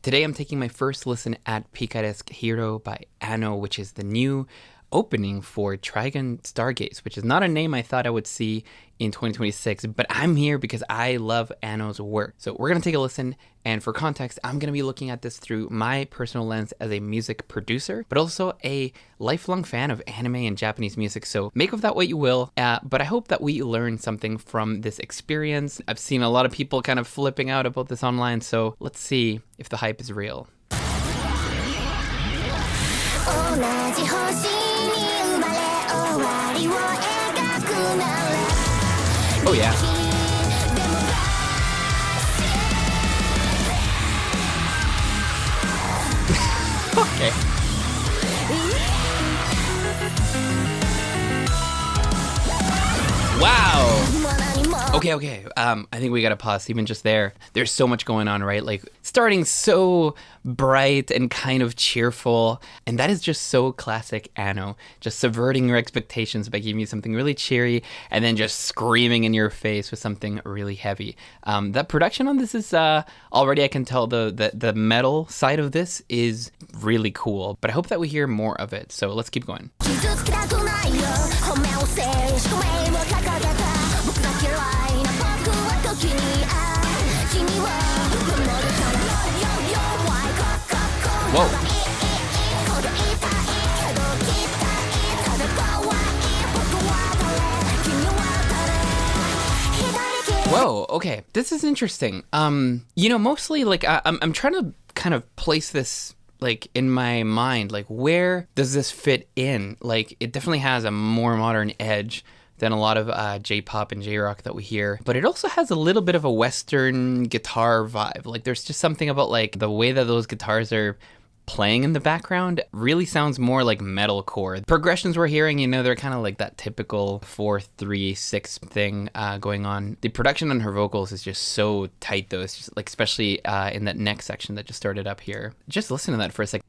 Today I'm taking my first listen at Picaresque Hero by Anno, which is the new opening for Trigun Stargaze, which is not a name I thought I would see in 2026, but I'm here because I love Anno's work. So we're going to take a listen, and for context, I'm going to be looking at this through my personal lens as a music producer, but also a lifelong fan of anime and Japanese music, so make of that what you will, but I hope that we learn something from this experience. I've seen a lot of people kind of flipping out about this online, so let's see if the hype is real. Oh yeah. Okay. Wow. Okay. I think we gotta pause even just there. There's so much going on, right? Like starting so bright and kind of cheerful, and that is just so classic Anno, just subverting your expectations by giving you something really cheery and then just screaming in your face with something really heavy. That production on this is already, I can tell the metal side of this is really cool, but I hope that we hear more of it, so let's keep going. Whoa. Whoa, okay. This is interesting. Mostly like I'm trying to kind of place this like in my mind, like where does this fit in? Like it definitely has a more modern edge than a lot of J-pop and J-rock that we hear, but it also has a little bit of a Western guitar vibe. Like there's just something about like the way that those guitars are playing in the background really sounds more like metalcore. Progressions we're hearing, they're kind of like that typical 4-3-6 thing going on. The production on her vocals is just so tight though. It's just like, especially in that next section that just started up here. Just listen to that for a second.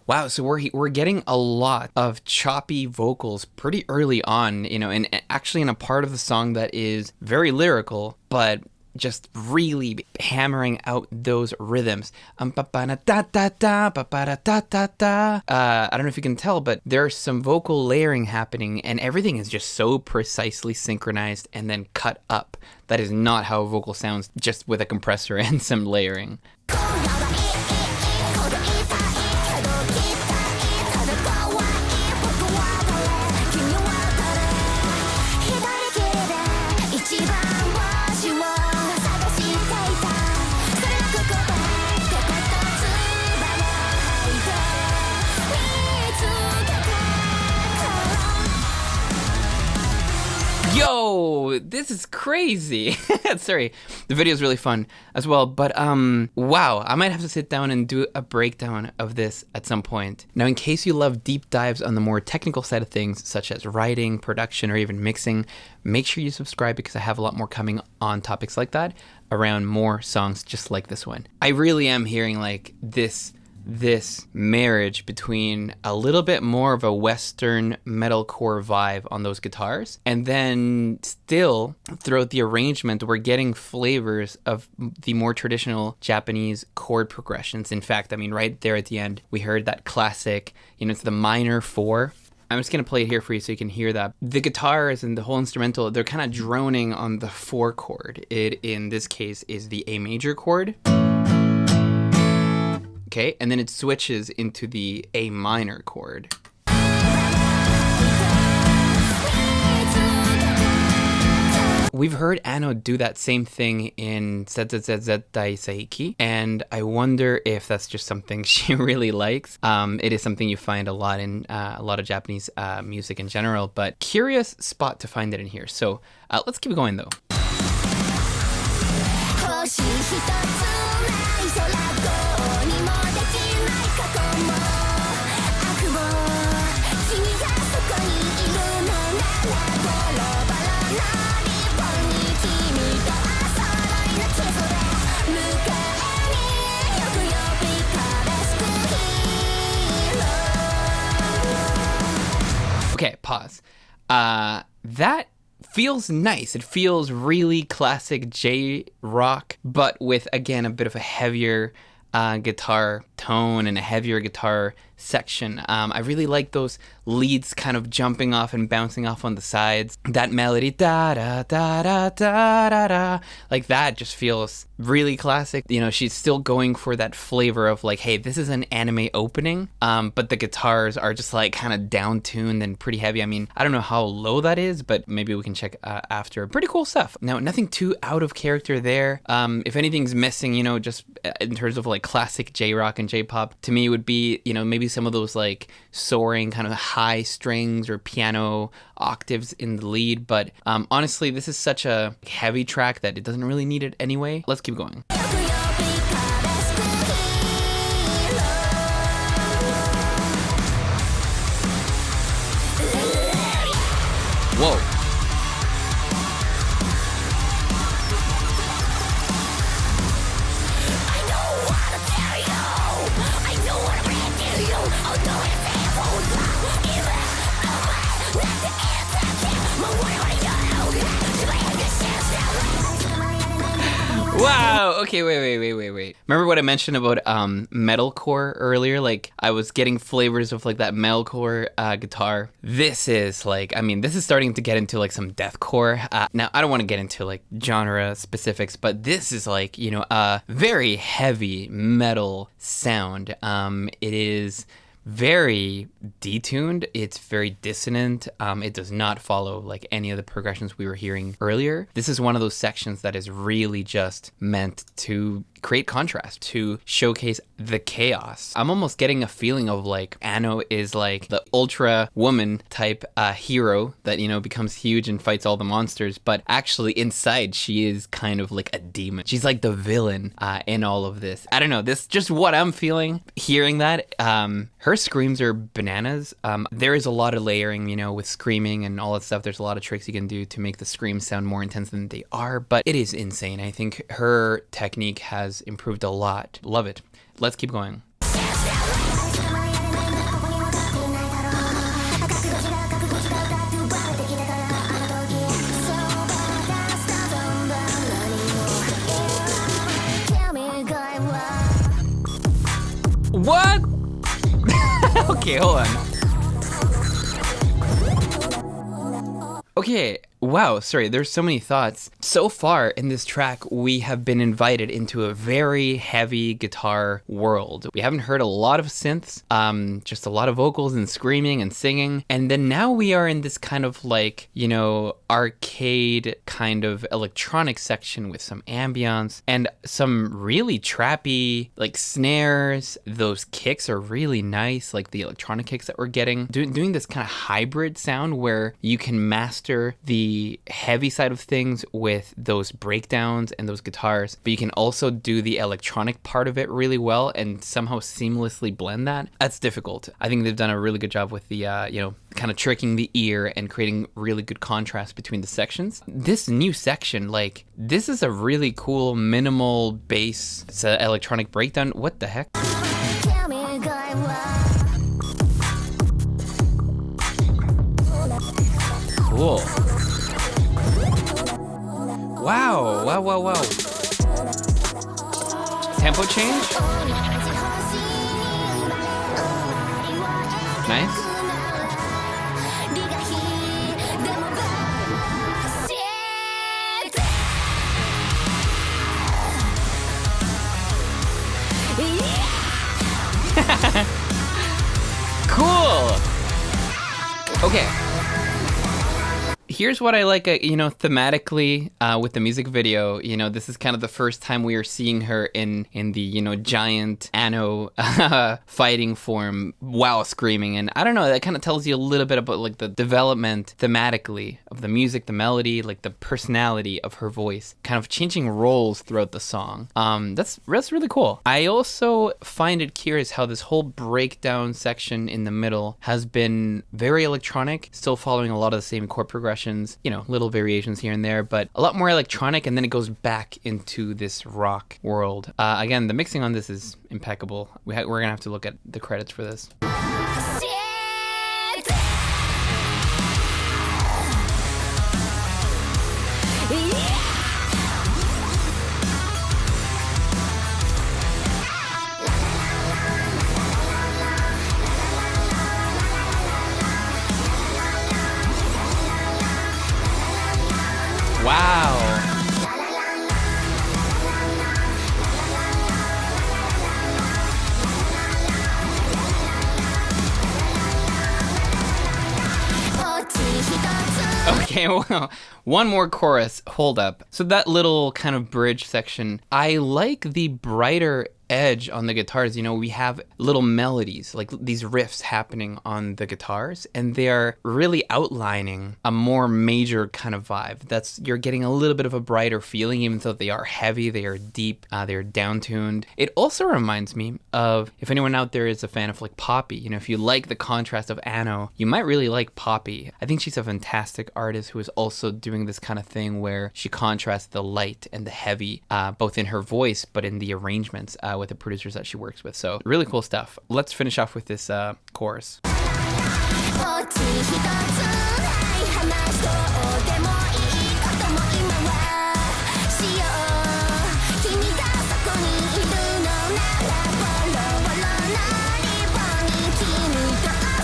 Wow, so we're getting a lot of choppy vocals pretty early on, and actually in a part of the song that is very lyrical, but just really hammering out those rhythms. I don't know if you can tell, but there's some vocal layering happening, and everything is just so precisely synchronized and then cut up. That is not how a vocal sounds, just with a compressor and some layering. Yo, this is crazy. Sorry, the video is really fun as well, but wow, I might have to sit down and do a breakdown of this at some point. Now, in case you love deep dives on the more technical side of things, such as writing, production, or even mixing, make sure you subscribe because I have a lot more coming on topics like that around more songs just like this one. I really am hearing like this marriage between a little bit more of a Western metalcore vibe on those guitars, and then still throughout the arrangement we're getting flavors of the more traditional Japanese chord progressions. In fact, I mean, right there at the end we heard that classic, it's the minor 4. I'm just going to play it here for you so you can hear that. The guitars and the whole instrumental, they're kind of droning on the 4 chord. It, in this case, is the A major chord. Okay, and then it switches into the A minor chord. We've heard Anno do that same thing in ZZZZ Dai Seiki, and I wonder if that's just something she really likes. It is something you find a lot in a lot of Japanese music in general, but curious spot to find it in here. So let's keep going though. Okay, pause. That feels nice. It feels really classic J-rock, but with, again, a bit of a heavier guitar tone and a heavier guitar section. I really like those leads kind of jumping off and bouncing off on the sides. That melody, da da da da da da da, like that just feels really classic. You know, she's still going for that flavor of like, hey, this is an anime opening, but the guitars are just like kind of down-tuned and pretty heavy. I mean, I don't know how low that is, but maybe we can check after. Pretty cool stuff. Now, nothing too out of character there. If anything's missing, you know, just in terms of like classic J-rock and J-pop, to me would be, you know, maybe some of those like soaring kind of high strings or piano octaves in the lead. But honestly, this is such a heavy track that it doesn't really need it anyway. Let's keep going. Whoa. Wow, okay, wait. Remember what I mentioned about metalcore earlier? Like, I was getting flavors of like that metalcore guitar. This is like, I mean, this is starting to get into like some deathcore. Now, I don't want to get into like genre specifics, but this is like, you know, a very heavy metal sound. It is very detuned. It's very dissonant. It does not follow like any of the progressions we were hearing earlier. This is one of those sections that is really just meant to create contrast, to showcase the chaos. I'm almost getting a feeling of like Ano is like the ultra woman type hero that, you know, becomes huge and fights all the monsters, but actually inside she is kind of like a demon. She's like the villain in all of this. I don't know, this is just what I'm feeling hearing that. Her screams are bananas. There is a lot of layering, you know, with screaming and all that stuff. There's a lot of tricks you can do to make the screams sound more intense than they are, but it is insane. I think her technique has improved a lot. Love it. Let's keep going. What? Okay, hold on. Okay, wow, sorry, there's so many thoughts. So far in this track, we have been invited into a very heavy guitar world. We haven't heard a lot of synths, just a lot of vocals and screaming and singing. And then now we are in this kind of like, you know, arcade kind of electronic section with some ambience and some really trappy like snares. Those kicks are really nice, like the electronic kicks that we're getting. Doing this kind of hybrid sound where you can master the heavy side of things with those breakdowns and those guitars, but you can also do the electronic part of it really well and somehow seamlessly blend that. That's difficult. I think they've done a really good job with the, you know, kind of tricking the ear and creating really good contrast between the sections. This new section, like, this is a really cool minimal bass. It's an electronic breakdown. What the heck? Cool. Wow. Tempo change? Nice. Cool. Okay. Here's what I like, you know, thematically with the music video. You know, this is kind of the first time we are seeing her in the, you know, giant Ano fighting form while screaming. And I don't know, that kind of tells you a little bit about like the development thematically of the music, the melody, like the personality of her voice, kind of changing roles throughout the song. That's really cool. I also find it curious how this whole breakdown section in the middle has been very electronic, still following a lot of the same chord progressions. You know, little variations here and there, but a lot more electronic, and then it goes back into this rock world. Again, the mixing on this is impeccable. We're gonna have to look at the credits for this. Okay, well, one more chorus. Hold up. So that little kind of bridge section, I like the brighter edge on the guitars. You know, we have little melodies, like these riffs happening on the guitars, and they are really outlining a more major kind of vibe. You're getting a little bit of a brighter feeling, even though they are heavy, they are deep, they're down-tuned. It also reminds me of, if anyone out there is a fan of like Poppy, you know, if you like the contrast of Ano, you might really like Poppy. I think she's a fantastic artist who is also doing this kind of thing where she contrasts the light and the heavy, both in her voice, but in the arrangements with the producers that she works with. So really cool stuff. Let's finish off with this chorus.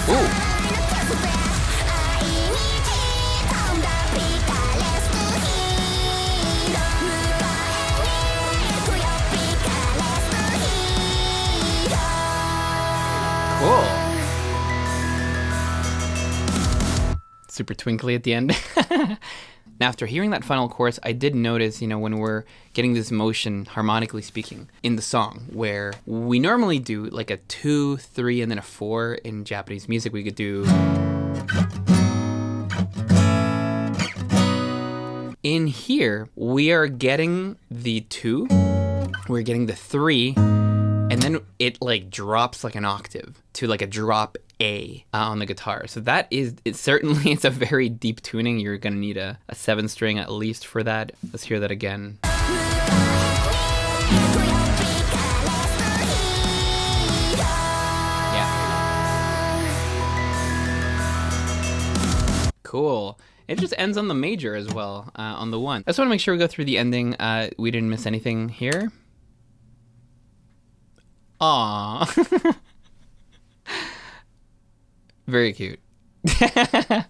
Ooh. Cool. Super twinkly at the end. Now, after hearing that final chorus, I did notice, you know, when we're getting this motion, harmonically speaking, in the song, where we normally do like a 2, 3, and then a 4 in Japanese music, we could do. In here, we are getting the 2, we're getting the 3, and then it like drops like an octave to like a drop A on the guitar. So that is, it's a very deep tuning. You're gonna need a 7 string at least for that. Let's hear that again. Yeah. Cool. It just ends on the major as well, on the 1. I just want to make sure we go through the ending. We didn't miss anything here. Aww. Very cute.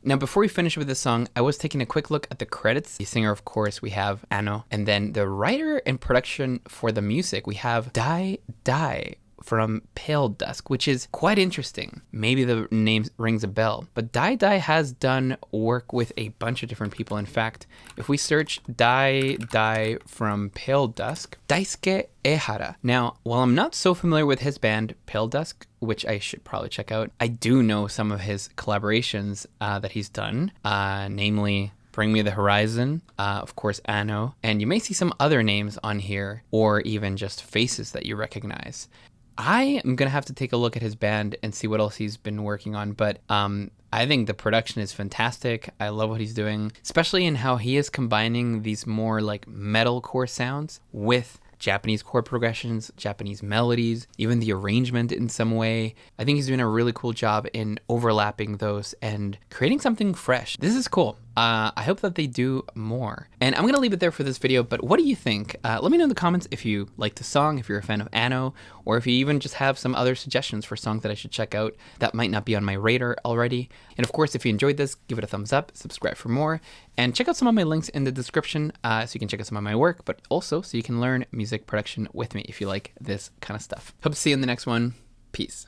Now, before we finish with this song, I was taking a quick look at the credits. The singer, of course, we have Ano. And then the writer and production for the music, we have Dai Dai from Pale Dusk, which is quite interesting. Maybe the name rings a bell, but Dai Dai has done work with a bunch of different people. In fact, if we search Dai Dai from Pale Dusk, Daisuke Ehara. Now, while I'm not so familiar with his band Pale Dusk, which I should probably check out, I do know some of his collaborations that he's done, namely Bring Me the Horizon, of course, Ano, and you may see some other names on here, or even just faces that you recognize. I am going to have to take a look at his band and see what else he's been working on, but I think the production is fantastic. I love what he's doing, especially in how he is combining these more like metalcore sounds with Japanese chord progressions, Japanese melodies, even the arrangement in some way. I think he's doing a really cool job in overlapping those and creating something fresh. This is cool. I hope that they do more. And I'm going to leave it there for this video, but what do you think? Let me know in the comments if you like the song, if you're a fan of Ano, or if you even just have some other suggestions for songs that I should check out that might not be on my radar already. And of course, if you enjoyed this, give it a thumbs up, subscribe for more, and check out some of my links in the description so you can check out some of my work, but also so you can learn music production with me if you like this kind of stuff. Hope to see you in the next one. Peace.